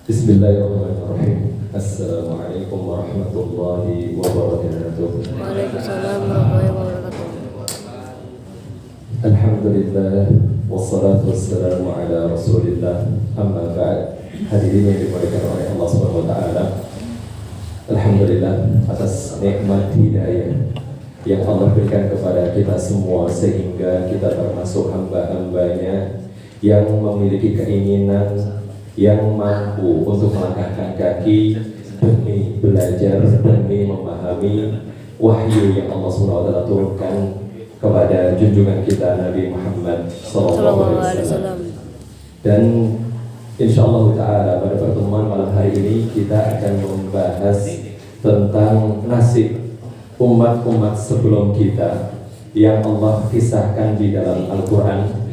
Bismillahirrahmanirrahim. Assalamualaikum warahmatullahi wabarakatuh. Waalaikumsalam warahmatullahi wabarakatuh. Alhamdulillah wassalatu wassalamu ala Rasulillah. Amma ba'd. Hadirin yang dimuliakan oleh Allah Subhanahu wa taala. Alhamdulillah atas nikmat hidayah yang Allah berikan kepada kita semua sehingga kita termasuk hamba-hambanya yang memiliki keinginan, yang mampu untuk melangkahkan kaki demi belajar, demi memahami wahyu yang Allah SWT turunkan kepada junjungan kita Nabi Muhammad SAW. Dan insyaallah ta'ala pada pertemuan malam hari ini kita akan membahas tentang nasib umat-umat sebelum kita yang Allah kisahkan di dalam Al-Quran,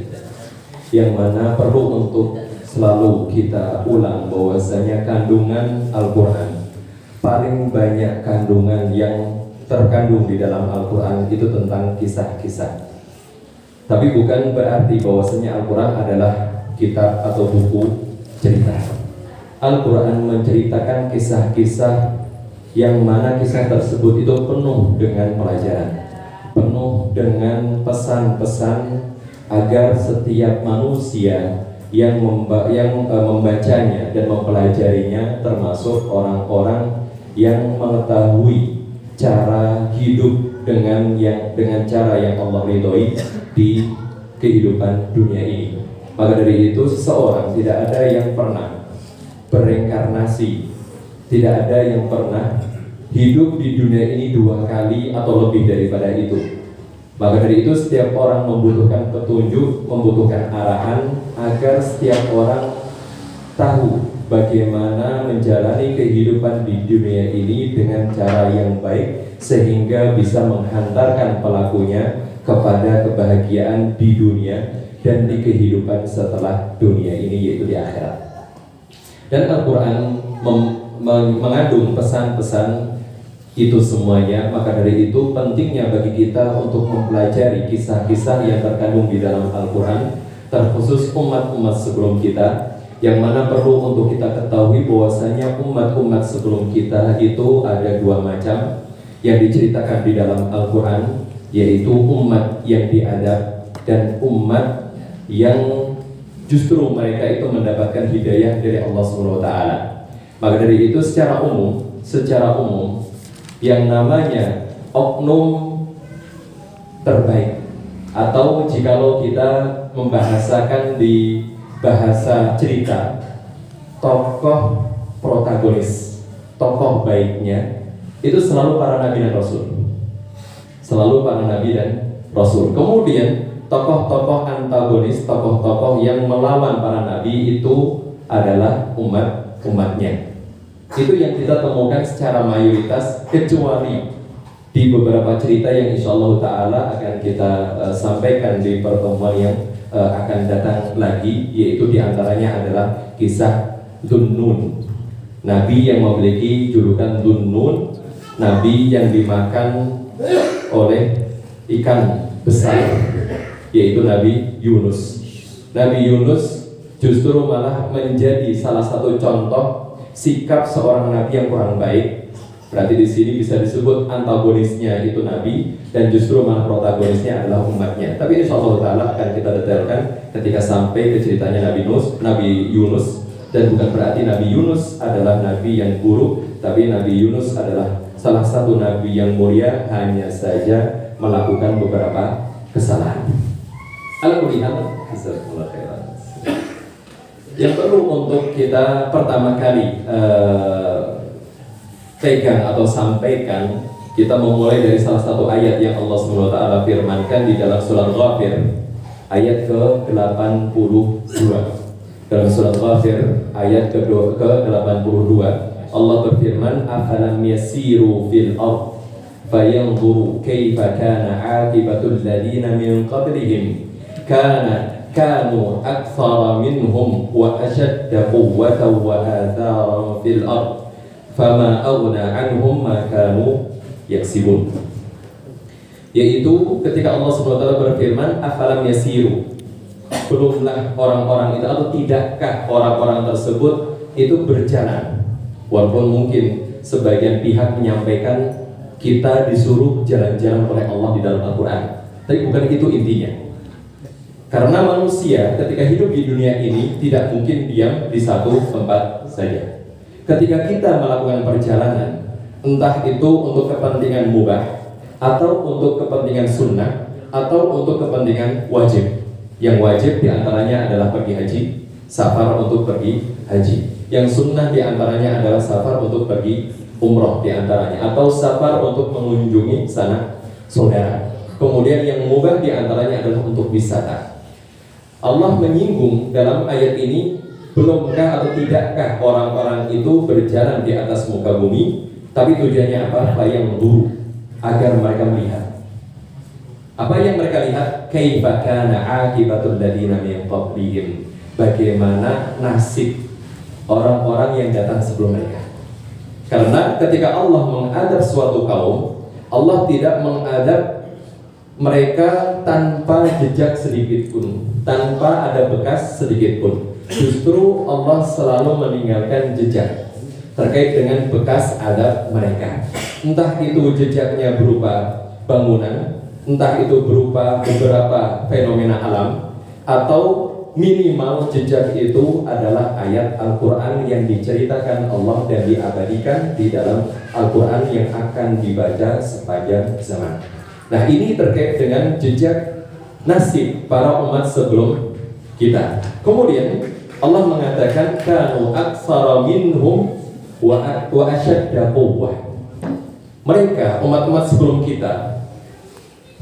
yang mana perlu untuk selalu kita ulang bahwasanya kandungan Al-Quran, paling banyak kandungan yang terkandung di dalam Al-Quran itu tentang kisah-kisah. Tapi bukan berarti bahwasanya Al-Quran adalah kitab atau buku cerita. Al-Quran menceritakan kisah-kisah yang mana kisah tersebut itu penuh dengan pelajaran, penuh dengan pesan-pesan agar setiap manusia yang membacanya dan mempelajarinya termasuk orang-orang yang mengetahui cara hidup dengan cara yang Allah ridhoi di kehidupan dunia ini. Maka dari itu seseorang tidak ada yang pernah bereinkarnasi, tidak ada yang pernah hidup di dunia ini dua kali atau lebih daripada itu. Maka dari itu setiap orang membutuhkan petunjuk, membutuhkan arahan agar setiap orang tahu bagaimana menjalani kehidupan di dunia ini dengan cara yang baik sehingga bisa menghantarkan pelakunya kepada kebahagiaan di dunia dan di kehidupan setelah dunia ini, yaitu di akhirat. Dan Al-Quran mengandung pesan-pesan itu semuanya. Maka dari itu pentingnya bagi kita untuk mempelajari kisah-kisah yang terkandung di dalam Al-Quran, terkhusus umat-umat sebelum kita, yang mana perlu untuk kita ketahui bahwasanya umat-umat sebelum kita itu ada dua macam yang diceritakan di dalam Al-Quran, yaitu umat yang diadab dan umat yang justru mereka itu mendapatkan hidayah dari Allah SWT. Maka dari itu secara umum yang namanya oknum terbaik, atau jikalau kita membahasakan di bahasa cerita, tokoh protagonis, tokoh baiknya itu selalu para nabi dan rasul, selalu para nabi dan rasul. Kemudian tokoh-tokoh antagonis, tokoh-tokoh yang melawan para nabi itu adalah umatnya. Itu yang kita temukan secara mayoritas, kecuali di beberapa cerita yang insyaallah ta'ala akan kita sampaikan di pertemuan yang akan datang lagi, yaitu diantaranya adalah kisah Dhunnun, nabi yang memiliki julukan Dhunnun, nabi yang dimakan oleh ikan besar, yaitu Nabi Yunus. Nabi Yunus justru malah menjadi salah satu contoh sikap seorang nabi yang kurang baik. Berarti di sini bisa disebut antagonisnya itu nabi, dan justru malah protagonisnya adalah umatnya. Tapi insyaallah ta'ala akan kita detailkan ketika sampai ke ceritanya Nabi Yunus. Dan bukan berarti Nabi Yunus adalah nabi yang buruk, tapi Nabi Yunus adalah salah satu nabi yang mulia, hanya saja melakukan beberapa kesalahan. Al-Qur'an yang perlu untuk kita pertama kali pegang atau sampaikan, kita memulai dari salah satu ayat yang Allah SWT firmankan di dalam surat Ghafir ayat ke-82. Dalam surat Ghafir ayat ke-82 Allah berfirman, afalam yasiru fil ard fayanzuru kaifa kana aqibatul ladina min qablihim kanu aktsara minhum wa ashadda quwwatan wa atharan fil ard fama aghna anhum ma kanu yaksibun. Yaitu ketika Allah SWT berfirman, afalam yasiru, belumlah orang-orang itu, atau tidakkah orang-orang tersebut itu berjalan. Walaupun mungkin sebagian pihak menyampaikan kita disuruh jalan-jalan oleh Allah di dalam Al-Quran, tapi bukan itu intinya. Karena manusia ketika hidup di dunia ini tidak mungkin diam di satu tempat saja. Ketika kita melakukan perjalanan, entah itu untuk kepentingan mubah, atau untuk kepentingan sunnah, atau untuk kepentingan wajib. Yang wajib diantaranya adalah pergi haji, safar untuk pergi haji. Yang sunnah diantaranya adalah safar untuk pergi umroh diantaranya, atau safar untuk mengunjungi sanak saudara. Kemudian yang mubah diantaranya adalah untuk wisata. Allah menyinggung dalam ayat ini, belumkah atau tidakkah orang-orang itu berjalan di atas muka bumi, tapi tujuannya apa? Yang dulu, agar mereka melihat. Apa yang mereka lihat? Kaifa kana aqibatul ladina min qablihim. Bagaimana nasib orang-orang yang datang sebelum mereka. Karena ketika Allah mengadab suatu kaum, Allah tidak mengadab mereka tanpa jejak sedikit pun, tanpa ada bekas sedikit pun. Justru Allah selalu meninggalkan jejak terkait dengan bekas adab mereka. Entah itu jejaknya berupa bangunan, entah itu berupa beberapa fenomena alam, atau minimal jejak itu adalah ayat Al-Quran yang diceritakan Allah dan diabadikan di dalam Al-Quran yang akan dibaca sepanjang zaman. Nah, ini terkait dengan jejak nasib para umat sebelum kita. Kemudian Allah mengatakan kanu aktsara minhum wa ashadda quwwah. Mereka umat-umat sebelum kita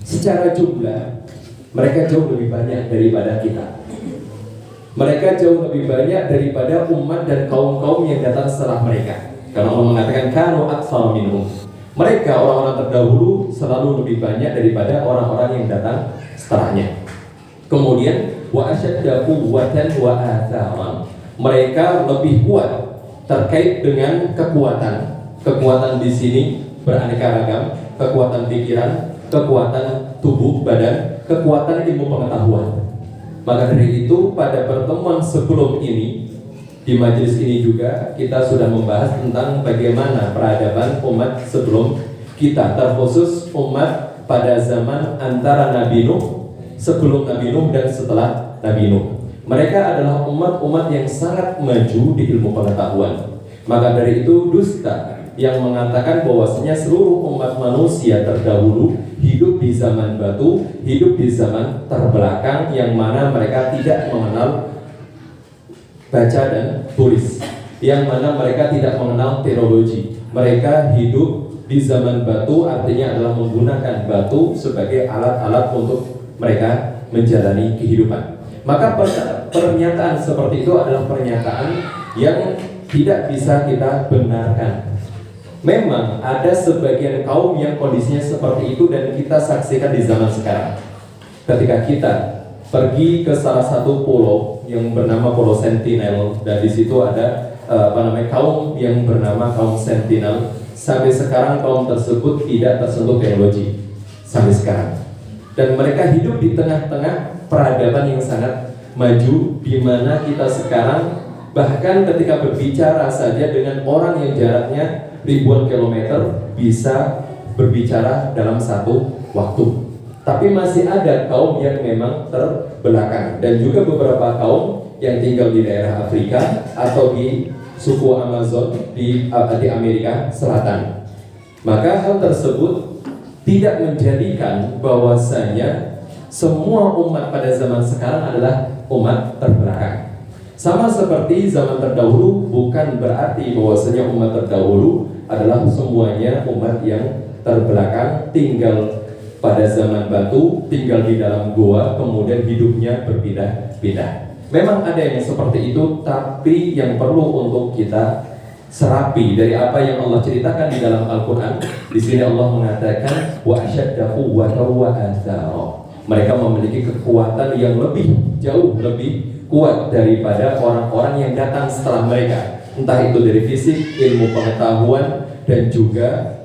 secara jumlah mereka jauh lebih banyak daripada kita. Mereka jauh lebih banyak daripada umat dan kaum-kaum yang datang setelah mereka. Karena Allah mengatakan kanu aktsara minhum. Mereka orang-orang terdahulu selalu lebih banyak daripada orang-orang yang datang setelahnya. Kemudian wa ashadda quwwatan wa atharan. Mereka lebih kuat terkait dengan kekuatan. Kekuatan di sini beraneka ragam, kekuatan pikiran, kekuatan tubuh badan, kekuatan ilmu pengetahuan. Maka dari itu pada pertemuan sebelum ini, di majelis ini juga kita sudah membahas tentang bagaimana peradaban umat sebelum kita, terkhusus umat pada zaman antara Nabi Nuh, sebelum Nabi Nuh dan setelah Nabi Nuh. Mereka adalah umat-umat yang sangat maju di ilmu pengetahuan. Maka dari itu dusta yang mengatakan bahwasanya seluruh umat manusia terdahulu hidup di zaman batu, hidup di zaman terbelakang, yang mana mereka tidak mengenal baca dan tulis, yang mana mereka tidak mengenal teknologi. Mereka hidup di zaman batu, artinya adalah menggunakan batu sebagai alat-alat untuk mereka menjalani kehidupan. Maka pernyataan seperti itu adalah pernyataan yang tidak bisa kita benarkan. Memang ada sebagian kaum yang kondisinya seperti itu dan kita saksikan di zaman sekarang. Ketika kita pergi ke salah satu pulau yang bernama Pulau Sentinel, dan di situ ada kaum yang bernama kaum Sentinel. Sampai sekarang kaum tersebut tidak tersentuh teknologi sampai sekarang. Dan mereka hidup di tengah-tengah peradaban yang sangat maju, di mana kita sekarang bahkan ketika berbicara saja dengan orang yang jaraknya ribuan kilometer bisa berbicara dalam satu waktu. Tapi masih ada kaum yang memang terbelakang, dan juga beberapa kaum yang tinggal di daerah Afrika atau di suku Amazon di Amerika Selatan. Maka hal tersebut tidak menjadikan bahwasanya semua umat pada zaman sekarang adalah umat terbelakang. Sama seperti zaman terdahulu, bukan berarti bahwasanya umat terdahulu adalah semuanya umat yang terbelakang, tinggal pada zaman batu, tinggal di dalam gua, kemudian hidupnya berpindah-pindah. Memang ada yang seperti itu, tapi yang perlu untuk kita serapi dari apa yang Allah ceritakan di dalam Al-Quran. Di sini Allah mengatakan wa ashadda quwwatan wa athara. Mereka memiliki kekuatan yang jauh lebih kuat daripada orang-orang yang datang setelah mereka, entah itu dari fisik, ilmu pengetahuan, dan juga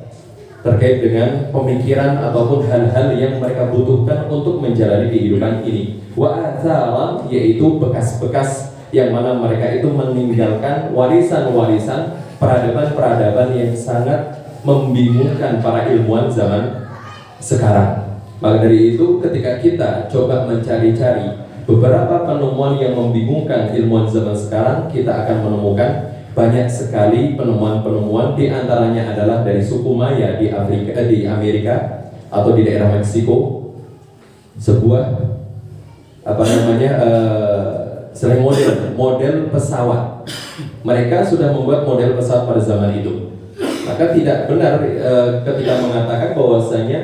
terkait dengan pemikiran ataupun hal-hal yang mereka butuhkan untuk menjalani kehidupan ini. Wa atharan, yaitu bekas-bekas yang mana mereka itu meninggalkan warisan-warisan peradaban-peradaban yang sangat membingungkan para ilmuwan zaman sekarang. Maka dari itu ketika kita coba mencari-cari beberapa penemuan yang membingungkan ilmuwan zaman sekarang, kita akan menemukan banyak sekali penemuan-penemuan, di antaranya adalah dari suku Maya di Amerika atau di daerah Meksiko, sebuah selain model pesawat. Mereka sudah membuat model pesawat pada zaman itu. Maka tidak benar ketika mengatakan bahwasanya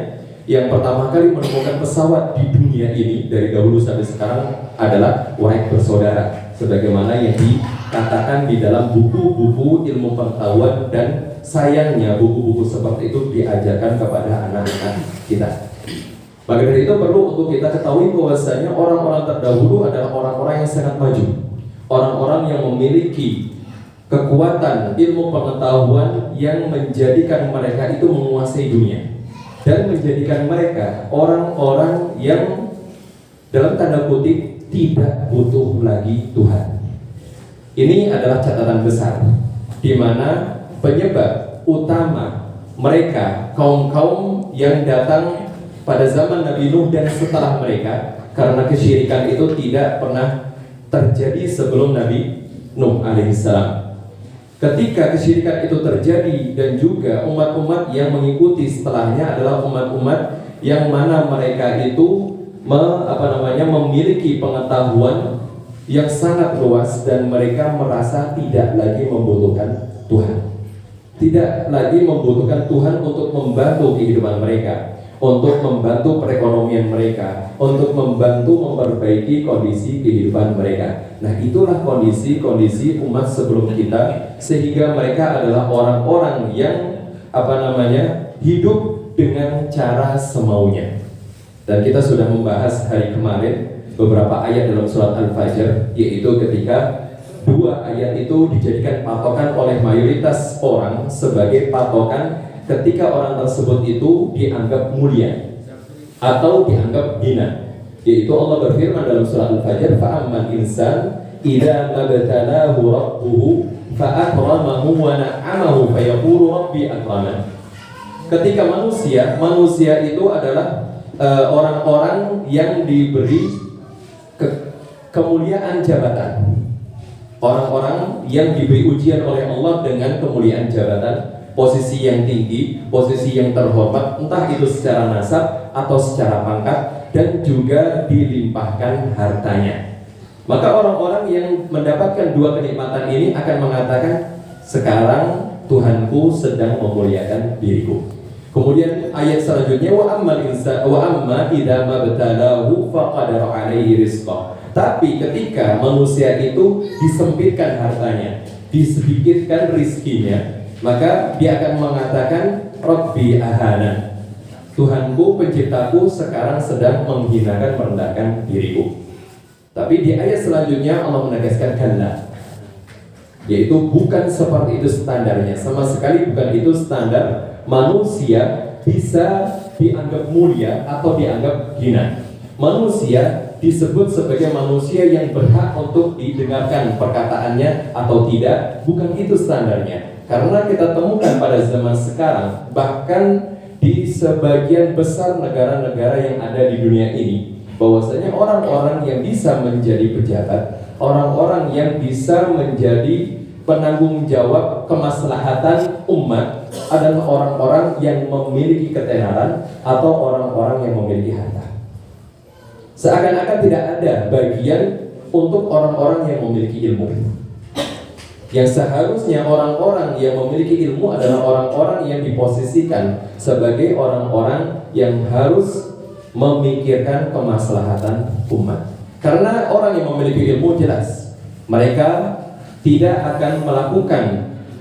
yang pertama kali menemukan pesawat di dunia ini dari dahulu sampai sekarang adalah Wright bersaudara, sebagaimana yang dikatakan di dalam buku-buku ilmu pengetahuan, dan sayangnya buku-buku seperti itu diajarkan kepada anak-anak kita. Maka dari itu perlu untuk kita ketahui bahwasanya orang-orang terdahulu adalah orang-orang yang sangat maju, orang-orang yang memiliki kekuatan ilmu pengetahuan yang menjadikan mereka itu menguasai dunia dan menjadikan mereka orang-orang yang dalam tanda kutip tidak butuh lagi Tuhan. Ini adalah catatan besar di mana penyebab utama mereka kaum-kaum yang datang pada zaman Nabi Nuh dan setelah mereka, karena kesyirikan itu tidak pernah terjadi sebelum Nabi Nuh alaihissalam. Ketika kesyirikan itu terjadi dan juga umat-umat yang mengikuti setelahnya adalah umat-umat yang mana mereka itu memiliki pengetahuan yang sangat luas dan mereka merasa tidak lagi membutuhkan Tuhan. Tidak lagi membutuhkan Tuhan untuk membantu kehidupan mereka, untuk membantu perekonomian mereka, untuk membantu memperbaiki kondisi kehidupan mereka. Nah, itulah kondisi umat sebelum kita, sehingga mereka adalah orang-orang yang hidup dengan cara semaunya. Dan kita sudah membahas hari kemarin beberapa ayat dalam surat Al-Fajr, yaitu ketika dua ayat itu dijadikan patokan oleh mayoritas orang sebagai patokan ketika orang tersebut itu dianggap mulia atau dianggap hina. Yaitu Allah berfirman dalam surat Al-Fajr, fa'amman insan idza mabtalahu rabbuhu fa'akramahu wa na'amahu fayaqulu rabbi akraman. Ketika manusia itu adalah orang-orang yang diberi kemuliaan jabatan, orang-orang yang diberi ujian oleh Allah dengan kemuliaan jabatan, posisi yang tinggi, posisi yang terhormat, entah itu secara nasab atau secara pangkat, dan juga dilimpahkan hartanya. Maka orang-orang yang mendapatkan dua kenikmatan ini akan mengatakan, sekarang Tuhanku sedang memuliakan diriku. Kemudian ayat selanjutnya, wa amma idza mabtalahu faqadara alaihi rizqah. Tapi ketika manusia itu disempitkan hartanya, disedikitkan rizkinya, maka dia akan mengatakan Rabbi ahana, Tuhanku penciptaku sekarang sedang menghinakan, merendahkan diriku. Tapi di ayat selanjutnya Allah menegaskan kalla, yaitu bukan seperti itu standarnya, sama sekali bukan itu standar manusia bisa dianggap mulia atau dianggap hina. Manusia disebut sebagai manusia yang berhak untuk didengarkan perkataannya atau tidak, bukan itu standarnya. Karena kita temukan pada zaman sekarang, bahkan di sebagian besar negara-negara yang ada di dunia ini, bahwasanya orang-orang yang bisa menjadi pejabat, orang-orang yang bisa menjadi penanggung jawab kemaslahatan umat adalah orang-orang yang memiliki ketenaran atau orang-orang yang memiliki harta. Seakan-akan tidak ada bagian untuk orang-orang yang memiliki ilmu. Yang seharusnya orang-orang yang memiliki ilmu adalah orang-orang yang diposisikan sebagai orang-orang yang harus memikirkan kemaslahatan umat. Karena orang yang memiliki ilmu jelas mereka tidak akan melakukan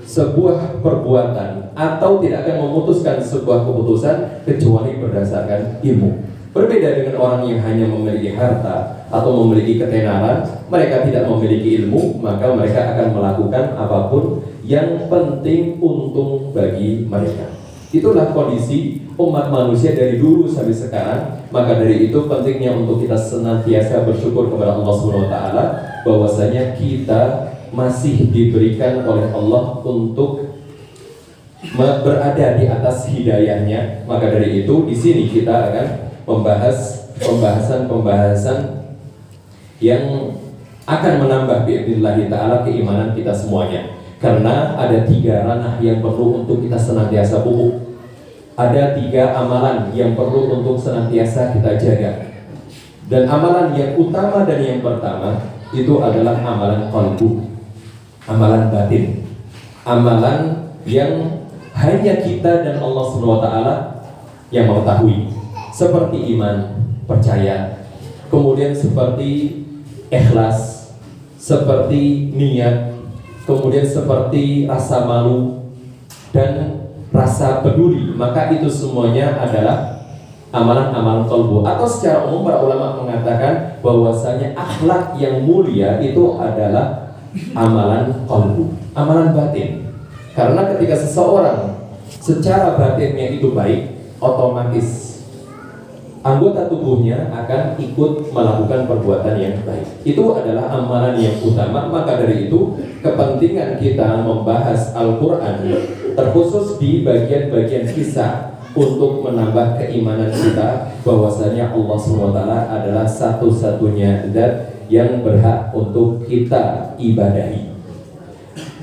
sebuah perbuatan atau tidak akan memutuskan sebuah keputusan kecuali berdasarkan ilmu. Berbeda dengan orang yang hanya memiliki harta atau memiliki ketenaran, mereka tidak memiliki ilmu, maka mereka akan melakukan apapun yang penting untung bagi mereka. Itulah kondisi umat manusia dari dulu sampai sekarang. Maka dari itu pentingnya untuk kita senantiasa bersyukur kepada Allah SWT bahwasanya kita masih diberikan oleh Allah untuk berada di atas hidayahnya. Maka dari itu di sini kita akan membahas pembahasan yang akan menambah biidznillah ta'ala keimanan kita semuanya. Karena ada 3 ranah yang perlu untuk kita senantiasa pupuk. Ada 3 amalan yang perlu untuk senantiasa kita jaga. Dan amalan yang utama dan yang pertama itu adalah amalan qalbu, amalan batin, amalan yang hanya kita dan Allah SWT yang mengetahui. Seperti iman, percaya, kemudian seperti ikhlas, seperti niat, kemudian seperti rasa malu dan rasa peduli. Maka itu semuanya adalah amalan-amalan qalbu. Atau secara umum para ulama mengatakan bahwasanya akhlak yang mulia itu adalah amalan qalbu, amalan batin. Karena ketika seseorang secara batinnya itu baik, otomatis anggota tubuhnya akan ikut melakukan perbuatan yang baik. Itu adalah amalan yang utama. Maka dari itu kepentingan kita membahas Al-Quran terkhusus di bagian-bagian kisah untuk menambah keimanan kita bahwasanya Allah SWT adalah satu-satunya zat yang berhak untuk kita ibadahi.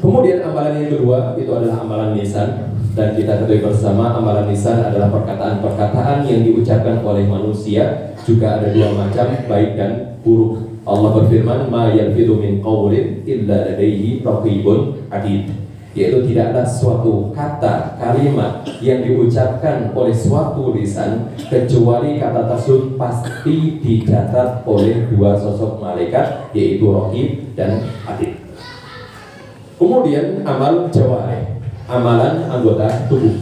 Kemudian amalan yang kedua itu adalah amalan lisan. Dan kita ketahui bersama amalan lisan adalah perkataan-perkataan yang diucapkan oleh manusia. Juga ada 2 macam, baik dan buruk. Allah berfirman, ma yalfidhu min qawlin illa ladaihi raqibun atid. Yaitu tidaklah suatu kata, kalimat yang diucapkan oleh suatu lisan kecuali kata tersebut pasti dicatat oleh 2 sosok malaikat, yaitu raqib dan atid. Kemudian amal jawarih, amalan anggota tubuh.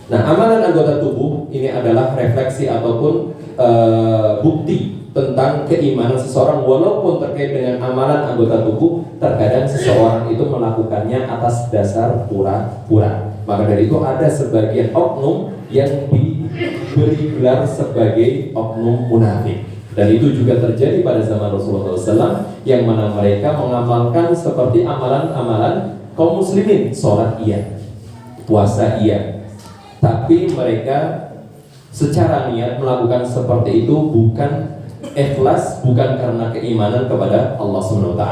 Nah, amalan anggota tubuh ini adalah refleksi ataupun bukti tentang keimanan seseorang. Walaupun terkait dengan amalan anggota tubuh, terkadang seseorang itu melakukannya atas dasar pura-pura. Maka dari itu ada sebagian oknum yang diberi gelar sebagai oknum munafik. Dan itu juga terjadi pada zaman Rasulullah SAW, yang mana mereka mengamalkan seperti amalan-amalan kaum muslimin. Sholat iya, puasa iya, tapi mereka secara niat melakukan seperti itu bukan ikhlas, bukan karena keimanan kepada Allah SWT.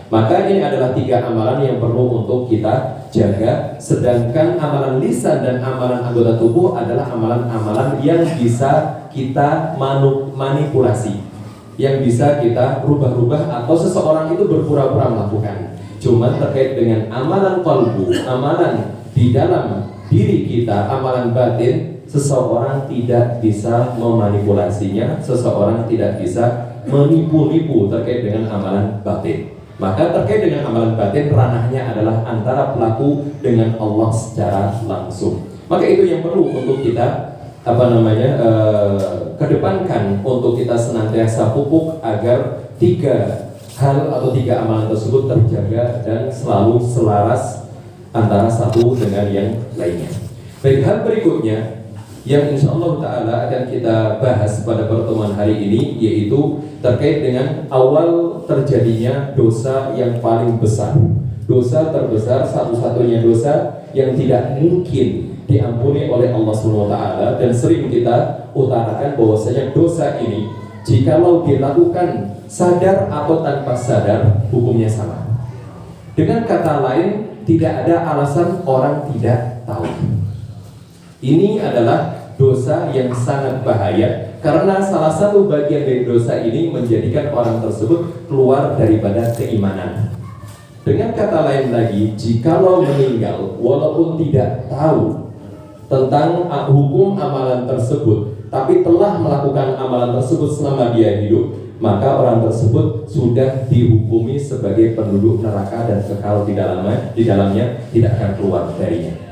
Maka ini adalah 3 amalan yang perlu untuk kita jaga. Sedangkan amalan lisan dan amalan anggota tubuh adalah amalan-amalan yang bisa kita manipulasi, yang bisa kita rubah-rubah atau seseorang itu berpura-pura melakukan. Cuma terkait dengan amalan qalbu, amalan di dalam diri kita, amalan batin, seseorang tidak bisa memanipulasinya, seseorang tidak bisa menipu-nipu terkait dengan amalan batin. Maka terkait dengan amalan batin, ranahnya adalah antara pelaku dengan Allah secara langsung. Maka itu yang perlu untuk kita kedepankan, untuk kita senantiasa pupuk agar 3 hal atau 3 amalan tersebut terjaga dan selalu selaras antara satu dengan yang lainnya. Baik, hal berikutnya yang insya Allah Ta'ala akan kita bahas pada pertemuan hari ini, yaitu terkait dengan awal terjadinya dosa yang paling besar. Dosa terbesar, satu-satunya dosa yang tidak mungkin diampuni oleh Allah SWT. Dan sering kita utarakan bahwasanya dosa ini, jikalau dilakukan sadar atau tanpa sadar, hukumnya sama. Dengan kata lain, tidak ada alasan orang tidak tahu. Ini adalah dosa yang sangat bahaya, karena salah satu bagian dari dosa ini menjadikan orang tersebut keluar daripada keimanan. Dengan kata lain lagi, jikalau meninggal walaupun tidak tahu tentang hukum amalan tersebut, tapi telah melakukan amalan tersebut selama dia hidup, maka orang tersebut sudah dihukumi sebagai penduduk neraka dan kekal di dalamnya tidak akan keluar darinya.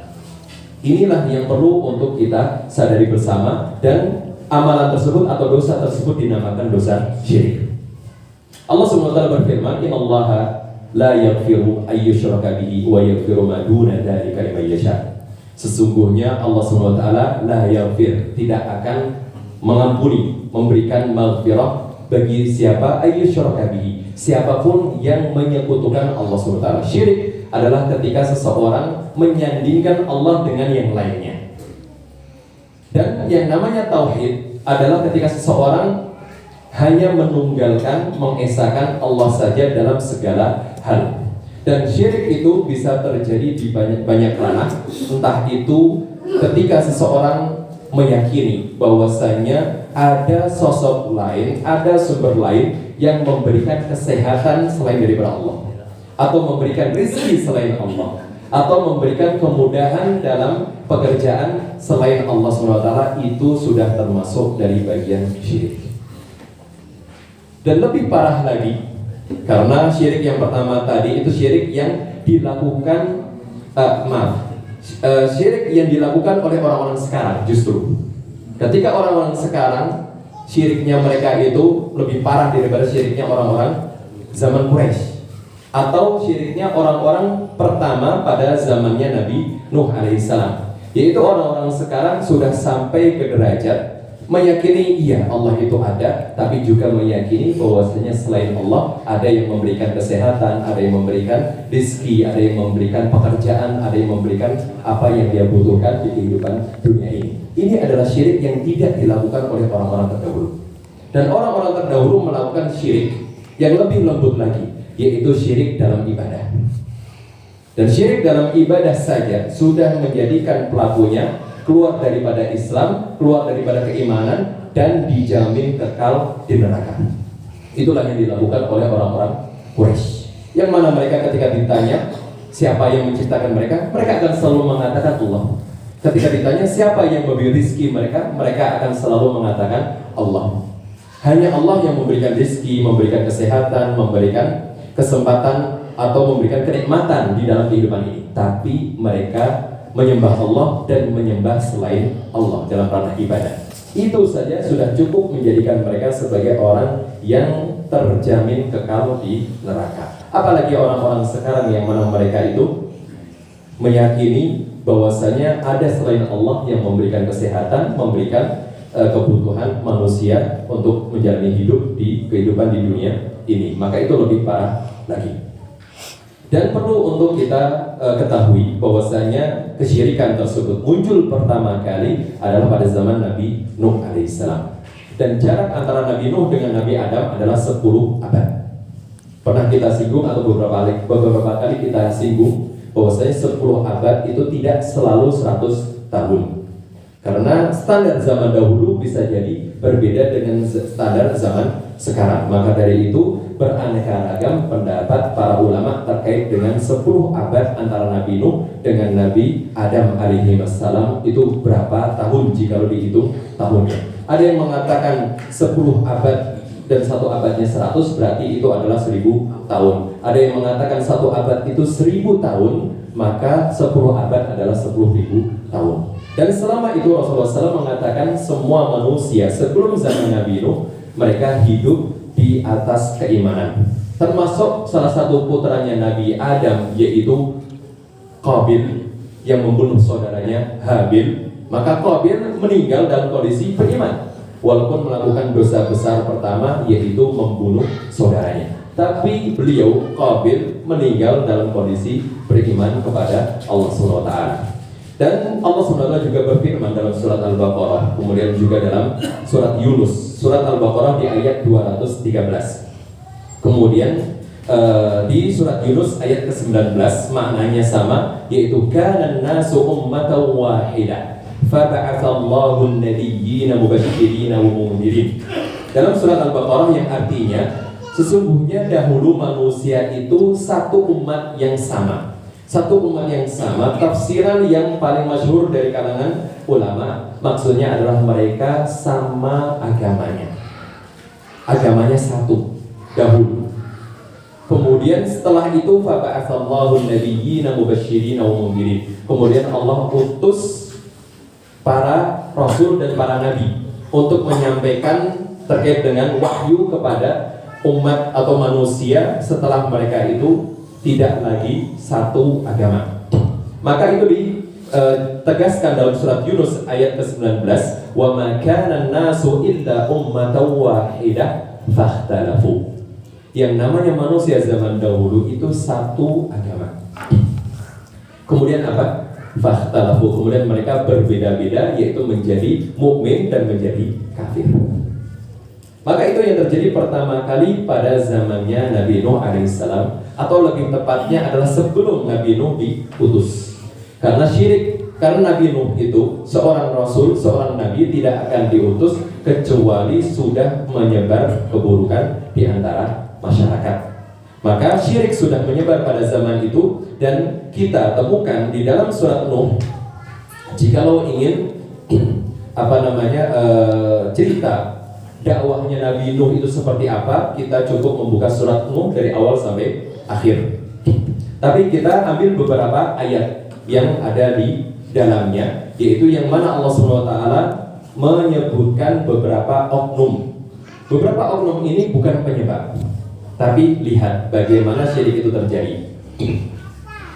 Inilah yang perlu untuk kita sadari bersama, dan amalan tersebut atau dosa tersebut dinamakan dosa syirik. Allah SWT berfirman, "Innallaha la yaghfiru ayyushraka bihi wa yaghfiru ma duna dzalika liman yasha." Sesungguhnya Allah SWT la yaghfir, tidak akan mengampuni, memberikan maghfirah bagi siapa ayyusyraka bihi, siapapun yang menyekutukan Allah SWT. Syirik adalah ketika seseorang menyandingkan Allah dengan yang lainnya. Dan yang namanya tauhid adalah ketika seseorang hanya menunggalkan, mengesahkan Allah saja dalam segala hal. Dan syirik itu bisa terjadi di banyak ranah, entah itu ketika seseorang meyakini bahwasanya ada sosok lain, ada sumber lain yang memberikan kesehatan selain daripada Allah, atau memberikan rezeki selain Allah, atau memberikan kemudahan dalam pekerjaan selain Allah SWT, itu sudah termasuk dari bagian syirik. Dan lebih parah lagi, karena syirik yang pertama tadi itu syirik yang dilakukan syirik yang dilakukan oleh orang-orang sekarang. Justru ketika orang-orang sekarang syiriknya mereka itu lebih parah daripada syiriknya orang-orang zaman Quraisy, atau syiriknya orang-orang pertama pada zamannya Nabi Nuh alaihissalam. Yaitu orang-orang sekarang sudah sampai ke derajat meyakini iya Allah itu ada, tapi juga meyakini bahwasanya selain Allah ada yang memberikan kesehatan, ada yang memberikan rezeki, ada yang memberikan pekerjaan, ada yang memberikan apa yang dia butuhkan di kehidupan dunia ini. Ini adalah syirik yang tidak dilakukan oleh orang-orang terdahulu. Dan orang-orang terdahulu melakukan syirik yang lebih lembut lagi, yaitu syirik dalam ibadah. Dan syirik dalam ibadah saja sudah menjadikan pelakunya keluar daripada Islam, keluar daripada keimanan, dan dijamin kekal di neraka. Itulah yang dilakukan oleh orang-orang Quraisy, yang mana mereka ketika ditanya siapa yang menciptakan mereka, mereka akan selalu mengatakan Allah. Ketika ditanya siapa yang memberi rezeki mereka, mereka akan selalu mengatakan Allah. Hanya Allah yang memberikan rezeki, memberikan kesehatan, memberikan kesempatan, atau memberikan kenikmatan di dalam kehidupan ini. Tapi mereka menyembah Allah dan menyembah selain Allah dalam ranah ibadah. Itu saja sudah cukup menjadikan mereka sebagai orang yang terjamin kekal di neraka. Apalagi orang-orang sekarang yang mana mereka itu meyakini bahwasanya ada selain Allah yang memberikan kesehatan, memberikan kebutuhan manusia untuk menjalani hidup di kehidupan di dunia ini. Maka itu lebih parah lagi. Dan perlu untuk kita ketahui bahwasanya kesyirikan tersebut muncul pertama kali adalah pada zaman Nabi Nuh alaihissalam. Dan jarak antara Nabi Nuh dengan Nabi Adam adalah 10 abad. Pernah kita singgung atau beberapa kali kita singgung bahwasanya 10 abad itu tidak selalu 100 tahun. Karena standar zaman dahulu bisa jadi berbeda dengan standar zaman sekarang. Maka dari itu beraneka ragam pendapat para ulama terkait dengan 10 abad antara Nabi Nuh dengan Nabi Adam alaihi wassalam itu berapa tahun jika dihitung tahunnya. Ada yang mengatakan 10 abad dan 1 abadnya 100 berarti itu adalah 1000 tahun. Ada yang mengatakan 1 abad itu 1000 tahun, maka 10 abad adalah 10.000 tahun. Dan selama itu Rasulullah SAW mengatakan semua manusia sebelum zaman Nabi Nuh mereka hidup di atas keimanan, termasuk salah satu putranya Nabi Adam yaitu Qabil yang membunuh saudaranya Habil. Maka Qabil meninggal dalam kondisi beriman walaupun melakukan dosa besar pertama yaitu membunuh saudaranya. Tapi beliau Qabil meninggal dalam kondisi beriman kepada Allah SWT. Dan Allah SWT juga berfirman dalam surat Al-Baqarah, kemudian juga dalam surat Yunus, surat Al-Baqarah di ayat 213. Kemudian di surat Yunus ayat ke-19 maknanya sama, yaitu kana nasu ummatan wahidah faba'atsallahu an-nabiyyina mubashshirina wa mundzirin. Dalam surat Al-Baqarah yang artinya sesungguhnya dahulu manusia itu satu umat yang sama. Satu umat yang sama, tafsiran yang paling masyhur dari kalangan ulama maksudnya adalah mereka sama agamanya. Agamanya satu dahulu. Kemudian setelah itu faba'atsallahu an-nabiyyina mubashshirina wa mundzirin. Kemudian Allah utus para rasul dan para nabi untuk menyampaikan terkait dengan wahyu kepada umat atau manusia setelah mereka itu tidak lagi satu agama. Maka itu tegaskan dalam surat Yunus ayat ke-19, wa ma kana an-nasu illa ummatan wahidah fakhtalafu. Yang namanya manusia zaman dahulu itu satu agama. Kemudian apa? Fakhtalafu. Kemudian mereka berbeda-beda, yaitu menjadi mukmin dan menjadi kafir. Maka itu yang terjadi pertama kali pada zamannya Nabi Nuh alaihissalam, atau lebih tepatnya adalah sebelum Nabi Nuh diutus. Karena syirik, karena Nabi Nuh itu seorang rasul, seorang nabi tidak akan diutus kecuali sudah menyebar keburukan di antara masyarakat. Maka syirik sudah menyebar pada zaman itu, dan kita temukan di dalam surat Nuh. Jikalau ingin cerita dakwahnya Nabi Nuh itu seperti apa, kita cukup membuka surat Nuh dari awal sampai akhir. Tapi kita ambil beberapa ayat yang ada di dalamnya, yaitu yang mana Allah SWT menyebutkan beberapa oknum. Beberapa oknum ini bukan penyebab, tapi lihat bagaimana syirik itu terjadi.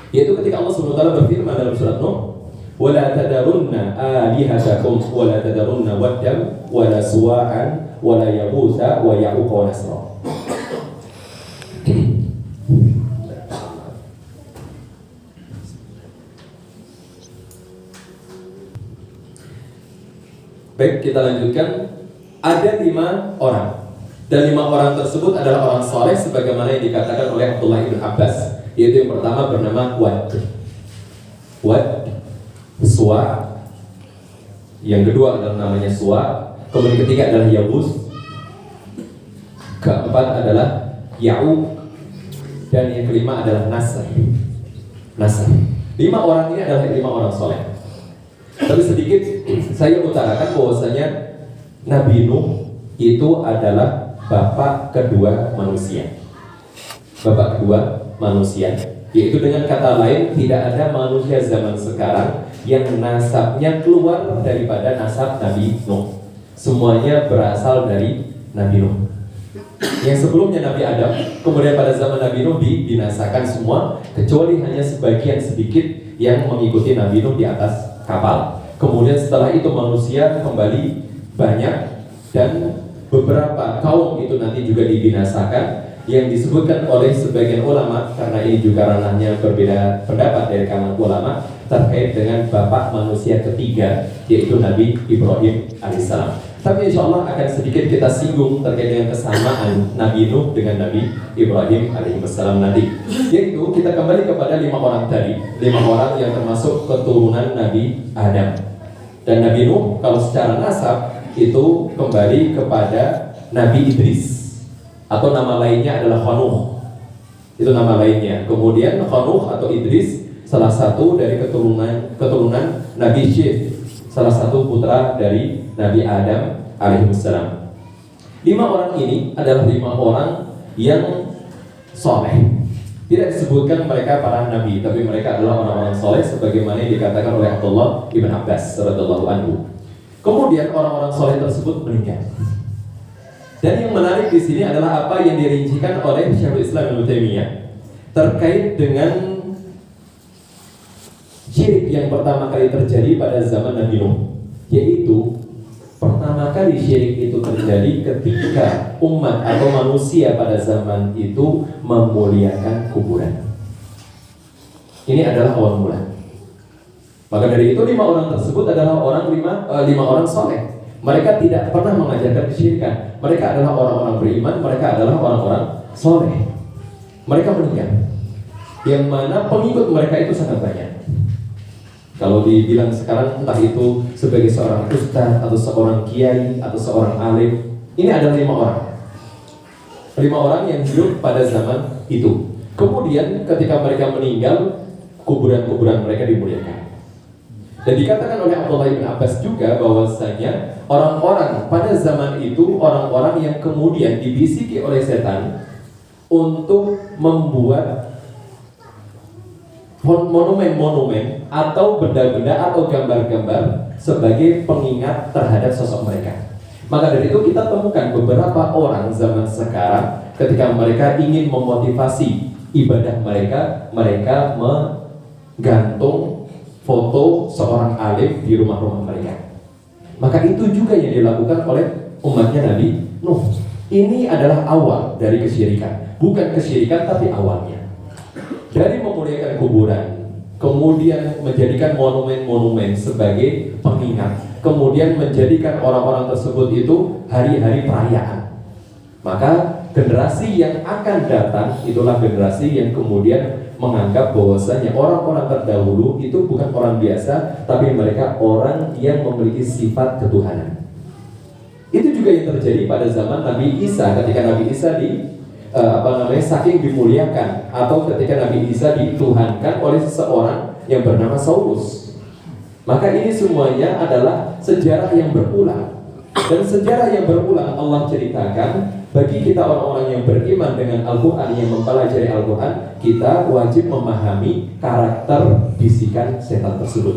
Yaitu ketika Allah SWT berfirman dalam surat Nuh, وَلَا تَدَرُنَّ آلِهَتَكُمْ وَلَا تَدَرُنَّ وَدًّا وَلَا سُوَاعًا وَلَا يَغُوثَ وَيَعُوقَ وَنَسْرًا. Baik, kita lanjutkan. Ada 5 orang, dan 5 orang tersebut adalah orang soleh sebagaimana yang dikatakan oleh Abdullah ibn Abbas. Yaitu yang pertama bernama Wad, Suwa. Yang kedua adalah namanya Suwa. Kemudian ketiga adalah Yabus. Keempat adalah Ya'uq. Dan yang kelima adalah Nasr. 5 orang ini adalah 5 orang soleh. Tapi sedikit saya utarakan bahwasanya Nabi Nuh itu adalah bapak kedua manusia. Bapak kedua manusia, yaitu dengan kata lain tidak ada manusia zaman sekarang yang nasabnya keluar daripada nasab Nabi Nuh. Semuanya berasal dari Nabi Nuh. Yang sebelumnya Nabi Adam, kemudian pada zaman Nabi Nuh dibinasakan semua, kecuali hanya sebagian sedikit yang mengikuti Nabi Nuh di atas kapal. Kemudian setelah itu manusia kembali banyak, dan beberapa kaum itu nanti juga dibinasakan, yang disebutkan oleh sebagian ulama, karena ini juga ranahnya berbeda pendapat dari kalangan ulama, terkait dengan bapak manusia ketiga, yaitu Nabi Ibrahim alaihissalam. Tapi insya Allah akan sedikit kita singgung terkait dengan kesamaan Nabi Nuh dengan Nabi Ibrahim alaihissalam nanti. Yaitu kita kembali kepada 5 orang tadi, 5 orang yang termasuk keturunan Nabi Adam. Dan Nabi Nuh kalau secara nasab itu kembali kepada Nabi Idris, atau nama lainnya adalah Khanuh. Itu nama lainnya. Kemudian Khanuh atau Idris salah satu dari keturunan Nabi Syith, salah satu putra dari Nabi Adam alaihissalam. 5 orang ini adalah 5 orang yang soleh. Tidak disebutkan mereka para nabi, tapi mereka adalah orang-orang soleh sebagaimana yang dikatakan oleh Abdullah ibn Abbas radhiyallahu anhu. Kemudian orang-orang soleh tersebut meninggal. Dan yang menarik di sini adalah apa yang dirincikan oleh Syekhul Islam Ibnu Taimiyah terkait dengan syirik yang pertama kali terjadi pada zaman Nabi Nuh. Yaitu pertama kali syirik itu terjadi ketika umat atau manusia pada zaman itu memuliakan kuburan. Ini adalah awal mula. Maka dari itu 5 orang tersebut adalah 5 orang soleh. Mereka tidak pernah mengajarkan kesyirikan. Mereka adalah orang-orang beriman. Mereka adalah orang-orang soleh. Mereka meninggal, yang mana pengikut mereka itu sangat banyak. Kalau dibilang sekarang, entah itu sebagai seorang ustaz atau seorang kiai atau seorang alim, ini adalah 5 orang. 5 orang yang hidup pada zaman itu. Kemudian ketika mereka meninggal, kuburan-kuburan mereka dimuliakan. Dan dikatakan oleh Abdullah bin Abbas juga bahwasanya orang-orang pada zaman itu orang-orang yang kemudian dibisiki oleh setan untuk membuat monumen-monumen atau benda-benda atau gambar-gambar sebagai pengingat terhadap sosok mereka. Maka dari itu kita temukan beberapa orang zaman sekarang ketika mereka ingin memotivasi ibadah mereka, mereka menggantung foto seorang alim di rumah-rumah mereka. Maka itu juga yang dilakukan oleh umatnya Nabi Nuh. Ini adalah awal dari kesyirikan. Bukan kesyirikan tapi awalnya. Dari memuliakan kuburan, kemudian menjadikan monumen-monumen sebagai pengingat, kemudian menjadikan orang-orang tersebut itu hari-hari perayaan. Maka generasi yang akan datang itulah generasi yang kemudian menganggap bahwasanya orang-orang terdahulu itu bukan orang biasa, tapi mereka orang yang memiliki sifat ketuhanan. Itu juga yang terjadi pada zaman Nabi Isa, ketika Nabi Isa saking dimuliakan, atau ketika Nabi Isa dituhankan oleh seseorang yang bernama Saulus. Maka ini semuanya adalah sejarah yang berulang. Dan sejarah yang berulang Allah ceritakan bagi kita orang-orang yang beriman dengan Al-Quran, yang mempelajari Al-Quran, kita wajib memahami karakter bisikan setan tersebut.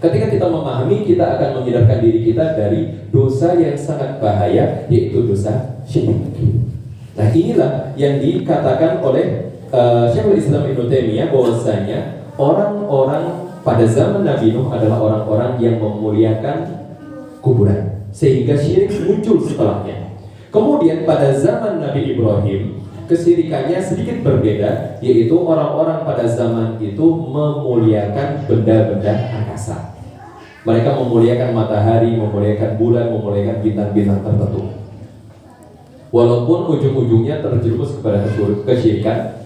Ketika kita memahami, kita akan menghindarkan diri kita dari dosa yang sangat bahaya, yaitu dosa syirik. Nah, inilah yang dikatakan oleh Syekhul Islam Ibnu Taimiyah bahwasanya orang-orang pada zaman Nabi Nuh adalah orang-orang yang memuliakan kuburan, sehingga syirik muncul setelahnya. Kemudian pada zaman Nabi Ibrahim, kesyirikannya sedikit berbeda, yaitu orang-orang pada zaman itu memuliakan benda-benda angkasa. Mereka memuliakan matahari, memuliakan bulan, memuliakan bintang-bintang tertentu. Walaupun ujung-ujungnya terjerumus kepada kesyirikan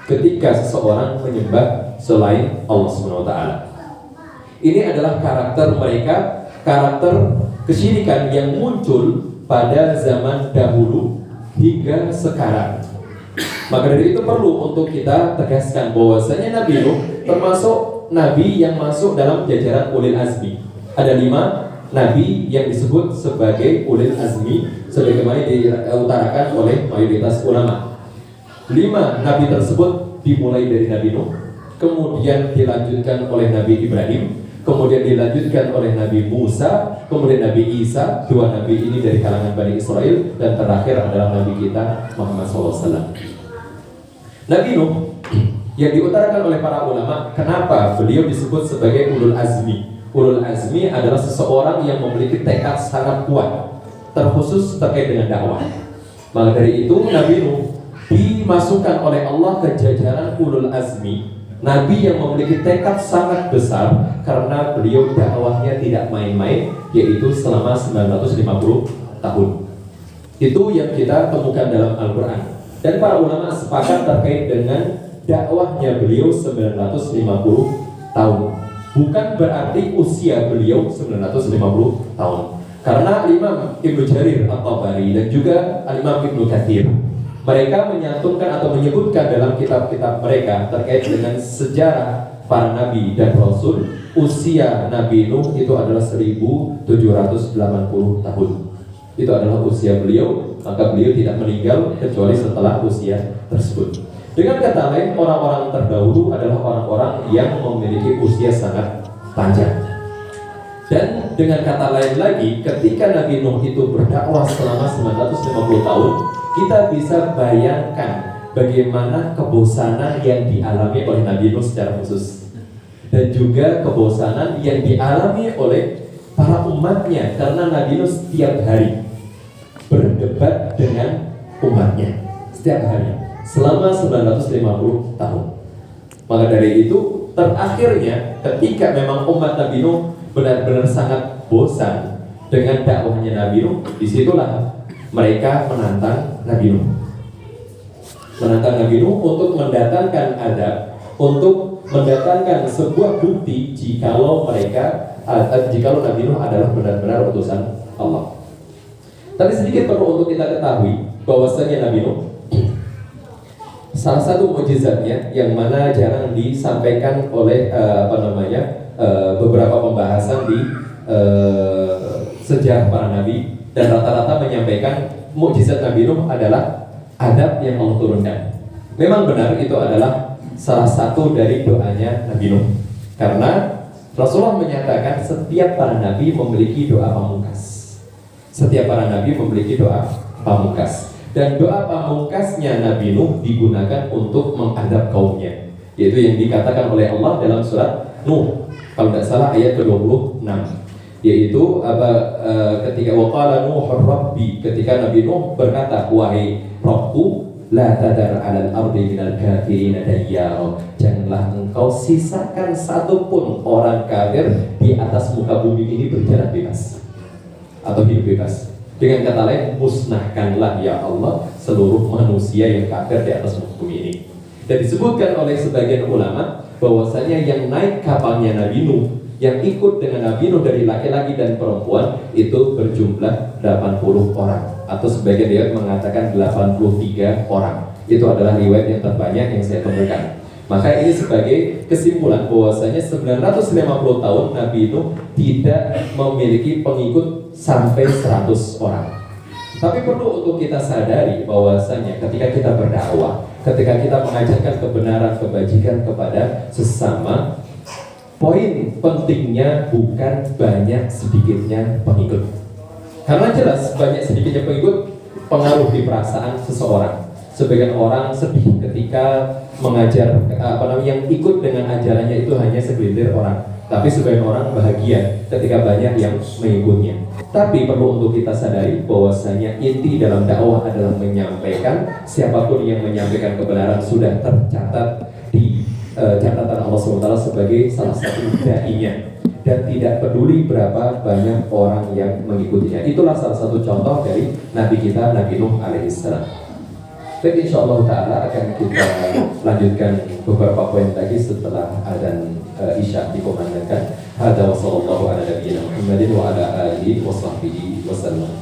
ketika seseorang menyembah selain Allah SWT. Ini adalah karakter mereka, karakter kesyirikan yang muncul pada zaman dahulu hingga sekarang. Maka dari itu perlu untuk kita tegaskan bahwasanya Nabi Nuh termasuk Nabi yang masuk dalam jajaran ulil azmi. Ada 5 Nabi yang disebut sebagai ulil azmi, sebagaimana diutarakan oleh mayoritas ulama. 5 Nabi tersebut dimulai dari Nabi Nuh, kemudian dilanjutkan oleh Nabi Ibrahim, kemudian dilanjutkan oleh Nabi Musa, kemudian Nabi Isa. 2 Nabi ini dari kalangan Bani Israel, dan terakhir adalah Nabi kita Muhammad SAW. Nabi Nuh yang diutarakan oleh para ulama, kenapa beliau disebut sebagai ulul azmi? Ulul azmi adalah seseorang yang memiliki tekad sangat kuat, terkhusus terkait dengan dakwah. Maka dari itu Nabi Nuh dimasukkan oleh Allah ke jajaran ulul azmi, Nabi yang memiliki tekad sangat besar, karena beliau dakwahnya tidak main-main, yaitu selama 950 tahun. Itu yang kita temukan dalam Al-Quran. Dan para ulama sepakat terkait dengan dakwahnya beliau 950 tahun. Bukan berarti usia beliau 950 tahun. Karena Imam Ibnu Jarir At-Tabari dan juga Imam Ibnu Katsir, mereka menyantumkan atau menyebutkan dalam kitab-kitab mereka terkait dengan sejarah para nabi dan rasul, usia Nabi Nuh itu adalah 1780 tahun. Itu adalah usia beliau, maka beliau tidak meninggal kecuali setelah usia tersebut. Dengan kata lain, orang-orang terdahulu adalah orang-orang yang memiliki usia sangat panjang. Dan dengan kata lain lagi, ketika Nabi Nuh itu berdakwah selama 950 tahun, kita bisa bayangkan bagaimana kebosanan yang dialami oleh Nabi Nuh secara khusus, dan juga kebosanan yang dialami oleh para umatnya, karena Nabi Nuh setiap hari berdebat dengan umatnya, setiap hari selama 950 tahun. Maka dari itu, terakhirnya ketika memang umat Nabi Nuh benar-benar sangat bosan dengan dakwahnya Nabi Nuh, disitulah mereka menantang Nabi Nuh. Menantang Nabi Nuh untuk mendatangkan adab, untuk mendatangkan sebuah bukti jikalau Nabi Nuh adalah benar-benar utusan Allah. Tapi sedikit perlu untuk kita ketahui bahwasanya Nabi Nuh, salah satu mukjizatnya yang mana jarang disampaikan oleh beberapa pembahasan di sejarah para nabi, dan rata-rata menyampaikan mukjizat Nabi Nuh adalah adab yang Allah turunkan. Memang benar itu adalah salah satu dari doanya Nabi Nuh, karena Rasulullah menyatakan setiap para nabi memiliki doa pamungkas. Setiap para nabi memiliki doa pamungkas, dan doa pamungkasnya Nabi Nuh digunakan untuk mengadab kaumnya, yaitu yang dikatakan oleh Allah dalam surat Nuh, kalau tidak salah ayat ke-26, yaitu ketika waqala Nuhur Rabbi, ketika Nabi Nuh berkata, wahai Rabbku, la tadar 'alal ardi minal kafirin dayyara, janganlah engkau sisakan satupun orang kafir di atas muka bumi ini berjalan bebas atau hidup bebas. Dengan kata lain, musnahkanlah ya Allah seluruh manusia yang kafir di atas muka bumi ini. Dan disebutkan oleh sebagian ulama bahwasanya yang naik kapalnya Nabi Nuh, yang ikut dengan Nabi Nuh dari laki-laki dan perempuan itu berjumlah 80 orang, atau sebagian riwayat mengatakan 83 orang. Itu adalah riwayat yang terbanyak yang saya temukan. Maka ini sebagai kesimpulan bahwasanya 950 tahun Nabi Nuh tidak memiliki pengikut sampai 100 orang. Tapi perlu untuk kita sadari bahwasanya ketika kita berdakwah, ketika kita mengajarkan kebenaran, kebajikan kepada sesama, poin pentingnya bukan banyak sedikitnya pengikut. Karena jelas banyak sedikitnya pengikut pengaruh di perasaan seseorang. Sebagian orang sedih ketika mengajar, yang ikut dengan ajarannya itu hanya segelintir orang. Tapi sebagian orang bahagia ketika banyak yang mengikutnya. Tapi perlu untuk kita sadari bahwasanya inti dalam dakwah adalah menyampaikan. Siapapun yang menyampaikan kebenaran sudah tercatat di catatan Allah SWT sebagai salah satu da'inya, dan tidak peduli berapa banyak orang yang mengikutinya. Itulah salah satu contoh dari Nabi kita, Nabi Nuh alaihissalam. Baik, insyaallah ta'ala akan kita lanjutkan beberapa poin lagi setelah adzan Isya dikumandangkan. Hadza wa sallallahu ala nabiyyina Muhammadin wa ala alihi wa sahbihi wasallam.